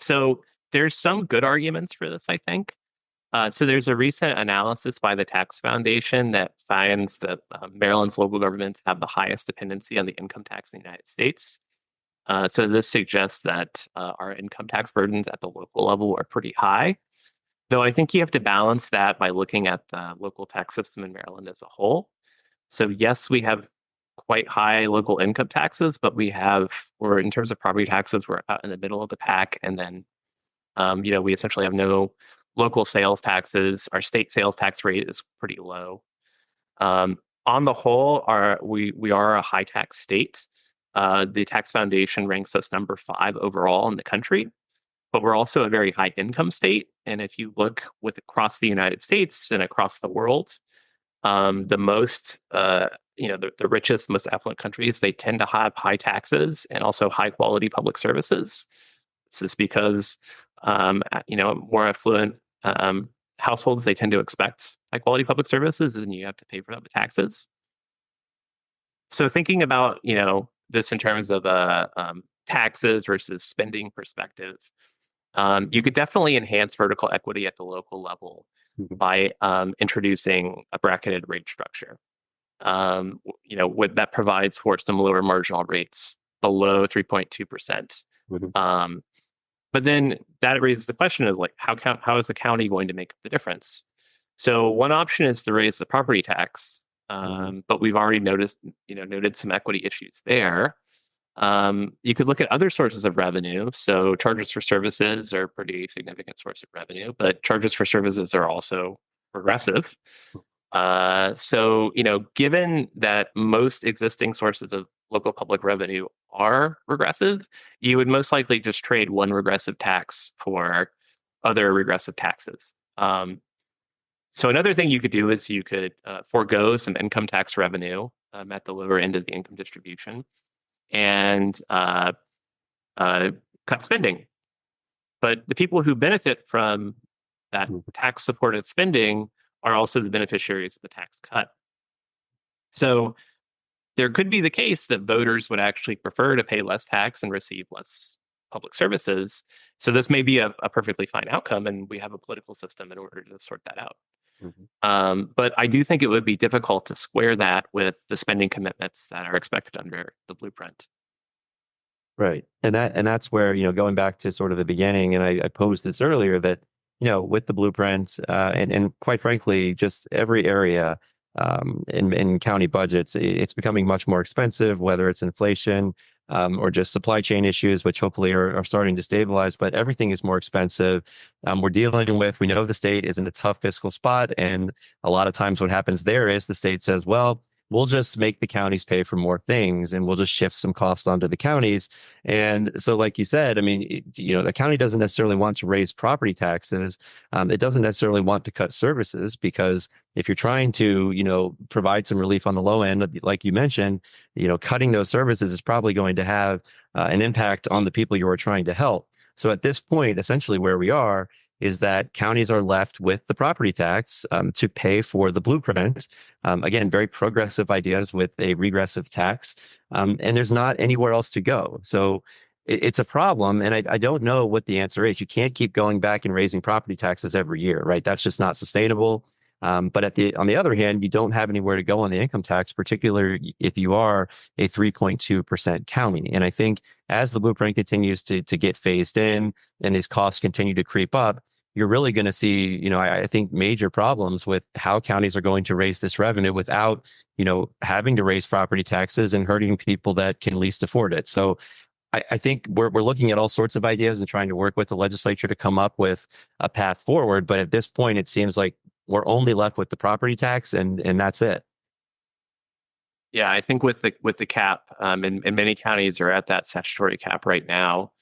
So there's some good arguments for this, I think. So there's a recent analysis by the Tax Foundation that finds that Maryland's local governments have the highest dependency on the income tax in the United States. So this suggests that our income tax burdens at the local level are pretty high. Though I think you have to balance that by looking at the local tax system in Maryland as a whole. So yes, we have quite high local income taxes, but we're in terms of property taxes, we're about in the middle of the pack. And then, we essentially have no local sales taxes. Our state sales tax rate is pretty low. On the whole, we are a high tax state. The Tax Foundation ranks us number 5 overall in the country, but we're also a very high income state. And if you look across the United States and across the world, the richest, most affluent countries, they tend to have high taxes and also high quality public services. This is because, more affluent households, they tend to expect high quality public services, and you have to pay for the taxes. So thinking about, this in terms of taxes versus spending perspective, you could definitely enhance vertical equity at the local level by introducing a bracketed rate structure. That provides for some lower marginal rates below 3.2%. But then that raises the question of how is the county going to make the difference? So one option is to raise the property tax, but we've already noted some equity issues there. You could look at other sources of revenue. So charges for services are a pretty significant source of revenue, but charges for services are also progressive. So, given that most existing sources of local public revenue are regressive, you would most likely just trade one regressive tax for other regressive taxes. So another thing you could do is you could forego some income tax revenue at the lower end of the income distribution and cut spending. But the people who benefit from that tax-supported spending are also the beneficiaries of the tax cut. So there could be the case that voters would actually prefer to pay less tax and receive less public services. So this may be a perfectly fine outcome, and we have a political system in order to sort that out. But I do think it would be difficult to square that with the spending commitments that are expected under the blueprint. Right. And that's where, going back to sort of the beginning, and I posed this earlier, that with the blueprint and quite frankly, just every area in county budgets, it's becoming much more expensive, whether it's inflation or just supply chain issues, which hopefully are starting to stabilize. But everything is more expensive. We know the state is in a tough fiscal spot. And a lot of times what happens there is the state says, well, we'll just make the counties pay for more things and we'll just shift some cost onto the counties. And so, like you said, the county doesn't necessarily want to raise property taxes. It doesn't necessarily want to cut services, because if you're trying to, provide some relief on the low end, like you mentioned, cutting those services is probably going to have an impact on the people you are trying to help. So at this point, essentially where we are is that counties are left with the property tax to pay for the blueprint. Again, very progressive ideas with a regressive tax. And there's not anywhere else to go. So it's a problem. And I don't know what the answer is. You can't keep going back and raising property taxes every year, right? That's just not sustainable. But on the other hand, you don't have anywhere to go on the income tax, particularly if you are a 3.2% county. And I think as the blueprint continues to get phased in and these costs continue to creep up, you're really going to see, I think major problems with how counties are going to raise this revenue without, having to raise property taxes and hurting people that can least afford it. So I think we're looking at all sorts of ideas and trying to work with the legislature to come up with a path forward. But at this point, it seems like we're only left with the property tax, and that's it. Yeah, I think with the cap, and many counties are at that statutory cap right now.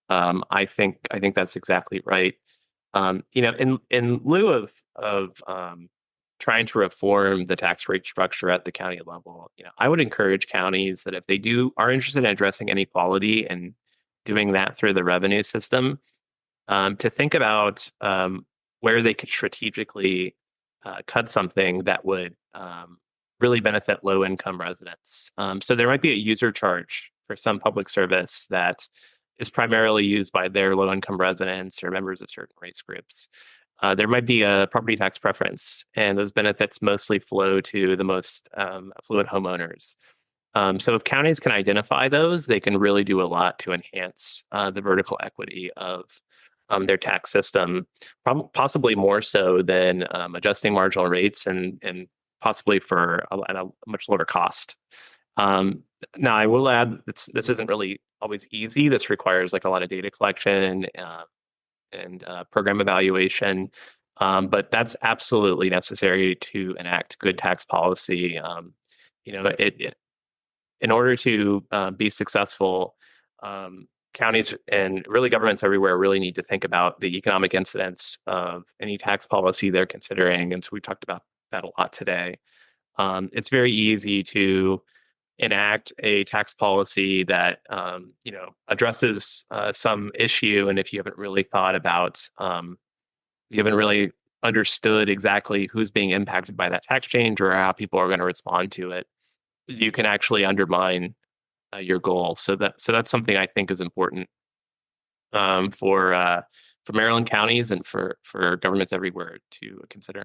I think that's exactly right. In lieu of trying to reform the tax rate structure at the county level, I would encourage counties that if they are interested in addressing inequality and doing that through the revenue system, to think about where they could strategically cut something that would really benefit low-income residents. So there might be a user charge for some public service that is primarily used by their low-income residents or members of certain race groups. There might be a property tax preference, and those benefits mostly flow to the most affluent homeowners. So if counties can identify those, they can really do a lot to enhance the vertical equity of their tax system, possibly more so than adjusting marginal rates and possibly at a much lower cost. Now, I will add this isn't really always easy. This requires like a lot of data collection and program evaluation, but that's absolutely necessary to enact good tax policy. In order to be successful, counties and really governments everywhere really need to think about the economic incidence of any tax policy they're considering. And so we talked about that a lot today. It's very easy to enact a tax policy that addresses some issue, and if you haven't really thought about, you haven't really understood exactly who's being impacted by that tax change or how people are going to respond to it, you can actually undermine your goal. So that's something I think is important for Maryland counties and for governments everywhere to consider.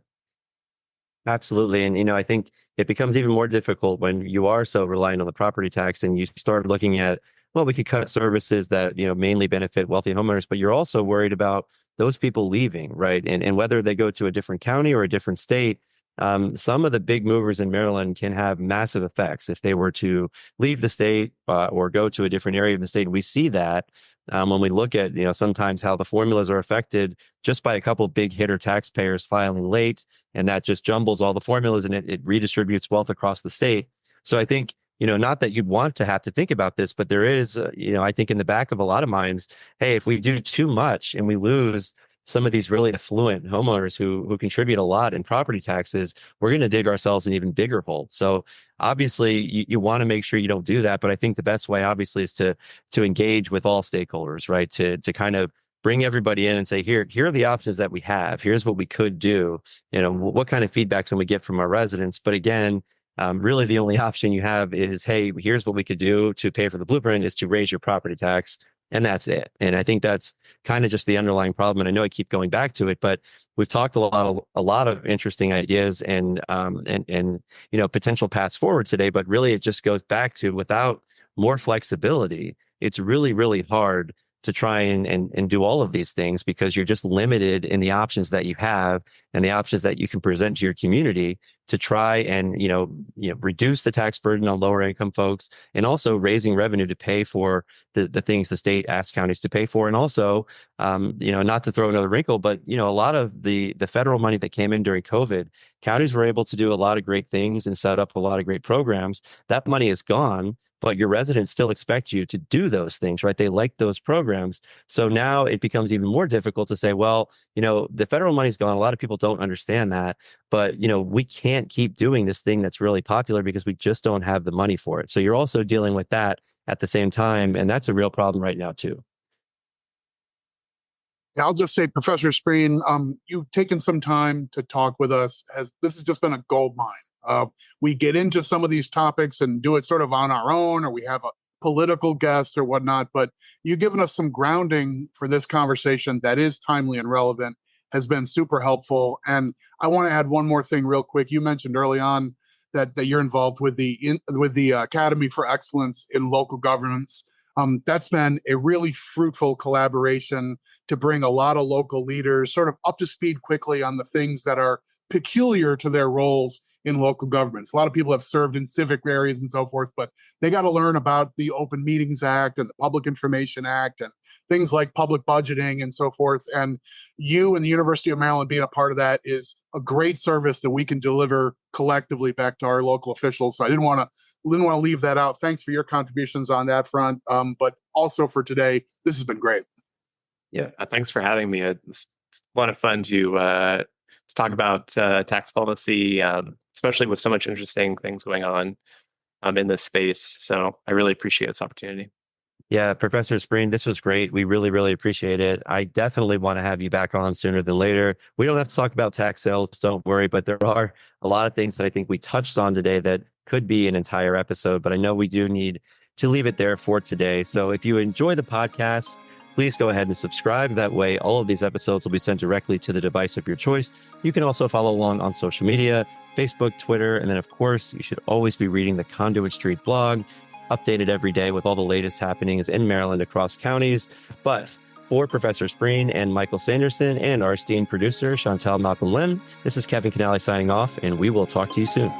Absolutely. And, I think it becomes even more difficult when you are so reliant on the property tax and you start looking at, well, we could cut services that, mainly benefit wealthy homeowners, but you're also worried about those people leaving, right? And whether they go to a different county or a different state, some of the big movers in Maryland can have massive effects if they were to leave the state or go to a different area of the state. We see that when we look at, sometimes how the formulas are affected just by a couple of big hitter taxpayers filing late, and that just jumbles all the formulas and it redistributes wealth across the state. So I think, not that you'd want to have to think about this, but there is, I think in the back of a lot of minds, hey, if we do too much and we lose some of these really affluent homeowners who contribute a lot in property taxes, we're going to dig ourselves an even bigger hole. So obviously you want to make sure you don't do that. But I think the best way obviously is to engage with all stakeholders, right? To kind of bring everybody in and say, here are the options that we have. Here's what we could do. What kind of feedback can we get from our residents? But again, really the only option you have is, hey, here's what we could do to pay for the blueprint is to raise your property tax. And that's it. And I think that's kind of just the underlying problem. And I know I keep going back to it, but we've talked a lot of interesting ideas and potential paths forward today. But really, it just goes back to without more flexibility, it's really, really hard to try and do all of these things because you're just limited in the options that you have and the options that you can present to your community to try and, reduce the tax burden on lower income folks and also raising revenue to pay for the things the state asks counties to pay for. And also, not to throw another wrinkle, but, a lot of the federal money that came in during COVID, counties were able to do a lot of great things and set up a lot of great programs. That money is gone, but your residents still expect you to do those things, right? They like those programs. So now it becomes even more difficult to say, well, the federal money's gone. A lot of people don't understand that, but, we can't keep doing this thing that's really popular because we just don't have the money for it. So you're also dealing with that at the same time. And that's a real problem right now, too. Yeah, I'll just say, Professor Spreen, you've taken some time to talk with us. This has just been a gold mine. We get into some of these topics and do it sort of on our own, or we have a political guest or whatnot, but you've given us some grounding for this conversation that is timely and relevant, has been super helpful. And I want to add one more thing real quick. You mentioned early on that you're involved with the Academy for Excellence in Local Governance. That's been a really fruitful collaboration to bring a lot of local leaders sort of up to speed quickly on the things that are peculiar to their roles in local governments. A lot of people have served in civic areas and so forth, but they got to learn about the Open Meetings Act and the Public Information Act and things like public budgeting and so forth. And you and the University of Maryland being a part of that is a great service that we can deliver collectively back to our local officials. So I didn't want to leave that out. Thanks for your contributions on that front. But also for today, this has been great. Yeah, thanks for having me. It's a lot of fun to talk about tax policy, especially with so much interesting things going on in this space. So I really appreciate this opportunity. Yeah, Professor Spreen, this was great. We really, really appreciate it. I definitely want to have you back on sooner than later. We don't have to talk about tax sales, don't worry, but there are a lot of things that I think we touched on today that could be an entire episode, but I know we do need to leave it there for today. So if you enjoy the podcast, please go ahead and subscribe. That way, all of these episodes will be sent directly to the device of your choice. You can also follow along on social media, Facebook, Twitter, and then, of course, you should always be reading the Conduit Street blog, updated every day with all the latest happenings in Maryland across counties. But for Professor Spreen and Michael Sanderson and our esteemed producer, Chantal Malcolm-Lim, this is Kevin Kinnally signing off, and we will talk to you soon.